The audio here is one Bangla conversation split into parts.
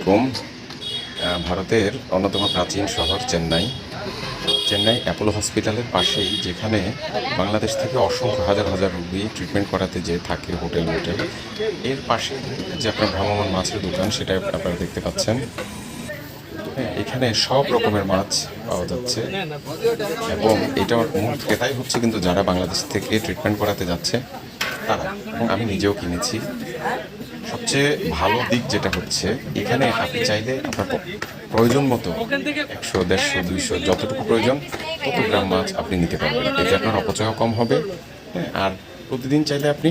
আলাইকুম। ভারতের অন্যতম প্রাচীন শহর চেন্নাই অ্যাপোলো হসপিটালের পাশেই, যেখানে বাংলাদেশ থেকে অসংখ্য হাজার হাজার রোগী ট্রিটমেন্ট করাতে যে থাকে হোটেল এর পাশে যে আপনার ভ্রাম্যমাণ মাছের দোকান, সেটা আপনারা দেখতে পাচ্ছেন। হ্যাঁ, এখানে সব রকমের মাছ পাওয়া যাচ্ছে এবং এটার মূল ক্রেতাই হচ্ছে কিন্তু যারা বাংলাদেশ থেকে ট্রিটমেন্ট করাতে যাচ্ছে তারা, এবং আমি নিজেও কিনেছি। সবচেয়ে ভালো দিক যেটা হচ্ছে, এখানে আপনি চাইলে আপনার প্রয়োজন মতো 100, 150, 200 যতটুকু প্রয়োজন তত গ্রাম মাছ আপনি নিতে পারবেন। এতে আপনার অপচয়ও কম হবে। হ্যাঁ, আর প্রতিদিন চাইলে আপনি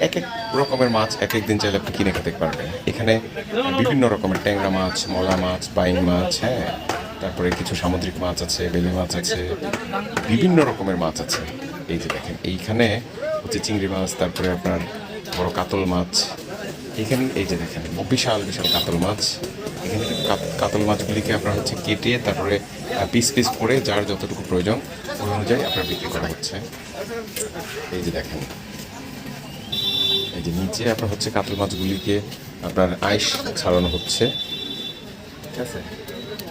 এক এক রকমের মাছ এক এক দিন চাইলে আপনি কিনে খেতে পারবেন। এখানে বিভিন্ন রকমের ট্যাংরা মাছ, মলা মাছ, বাইং মাছ, হ্যাঁ, তারপরে কিছু সামুদ্রিক মাছ আছে, বেলে মাছ আছে, বিভিন্ন রকমের মাছ আছে। এই যে দেখেন, এইখানে হচ্ছে চিংড়ি মাছ, তারপরে আপনার বড় কাতল মাছ। এখানে এই যে দেখেন বিশাল বিশাল কাতল মাছ। এখানে কিন্তু কাতল মাছগুলিকে আপনার হচ্ছে কেটে তারপরে পিস পিস করে যার যতটুকু প্রয়োজন ওই অনুযায়ী আপনার বিক্রি করা হচ্ছে। এই যে দেখেন, এই যে নিচে আপনার হচ্ছে কাতল মাছগুলিকে আপনার আইস ছাড়ানো হচ্ছে, ঠিক আছে।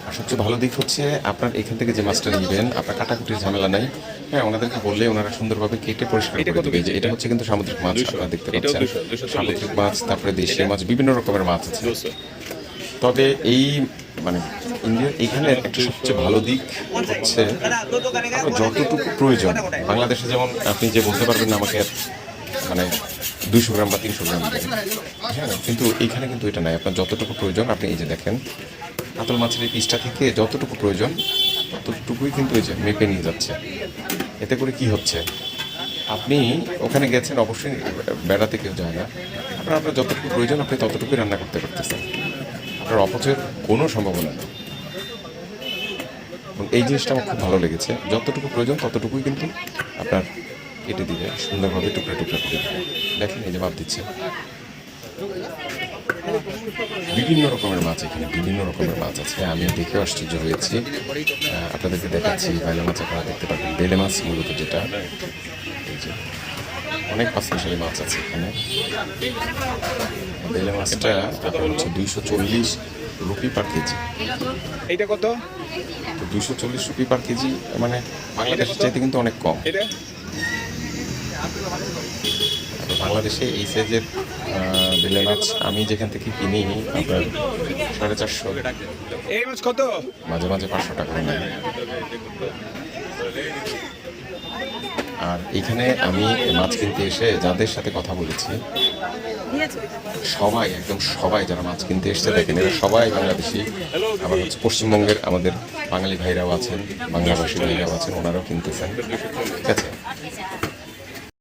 আর সবচেয়ে ভালো দিক হচ্ছে, আপনার এখান থেকে যে মাছটা নেবেন আপনার কাটাকুটির ঝামেলা নাই। হ্যাঁ, ওনাদেরকে বললে ওনারা সুন্দরভাবে কেটে পরিষ্কার করে দেবে। যে এটা হচ্ছে কিন্তু সামুদ্রিক মাছ, আপনারা দেখতে পাচ্ছেন সামুদ্রিক মাছ, তারপরে দেশীয় মাছ, বিভিন্ন রকমের মাছ আছে। তবে এই মানে ইন্ডিয়ার এখানে একটা সবচেয়ে ভালো দিক হচ্ছে, যতটুকু প্রয়োজন বাংলাদেশে যেমন আপনি যে বলতে পারবেন না আমাকে মানে 200 গ্রাম বা 300 গ্রাম দেন, হ্যাঁ, কিন্তু এখানে কিন্তু এটা নাই। আপনার যতটুকু প্রয়োজন আপনি এই যে দেখেন কাতল মাছের এই পিসটা থেকে যতটুকু প্রয়োজন ততটুকুই কিন্তু এই যে মেপে নিয়ে যাচ্ছে। এতে করে কি হচ্ছে, আপনি ওখানে গেছেন, অবশ্যই বেড়াতে কেউ যায় না, আপনার যতটুকু প্রয়োজন আপনি ততটুকুই রান্না করতে পারতেছেন। আপনার অপচয়ের কোনো সম্ভাবনা নেই। এবং এই জিনিসটা আমার খুব ভালো লেগেছে, যতটুকু প্রয়োজন ততটুকুই কিন্তু আপনার কেটে দিবে, সুন্দরভাবে টুকরা টুকরা করে দিবে। দেখেন এই যে মাপ দিচ্ছে, বিভিন্ন রকমের মাছ, এখানে বিভিন্ন রকমের মাছ আছে। আমি দেখে আশ্চর্য হয়েছি, আপনাদেরকে দেখাচ্ছি। বেলে মাছ আপনারা দেখতে পাবেন, বেলে মাছ মূলত যেটা, এই যে অনেক পাঁচ মিশালি মাছ আছে এখানে। বেলে মাছটা আপনার হচ্ছে 240 রুপি পার কেজি। এইটা কত? 240 রুপি পার কেজি, মানে বাংলাদেশের চাইতে কিন্তু অনেক কম। বাংলাদেশে এই সাইজের বেলে মাছ আমি যেখান থেকে কিনি আপনার 450, এই মাছ কত? মাঝে মাঝে 500 টাকা নেয়। আর এখানে আমি মাছ কিনতে এসে যাদের সাথে কথা বলেছি, সবাই একদম সবাই যারা মাছ কিনতে এসছে দেখেন এরা সবাই বাংলাদেশি। আবার হচ্ছে পশ্চিমবঙ্গের আমাদের বাঙালি ভাইরাও আছেন, বাংলাভাষী ভাইরাও আছেন, ওনারাও কিনতেছেন, ঠিক আছে।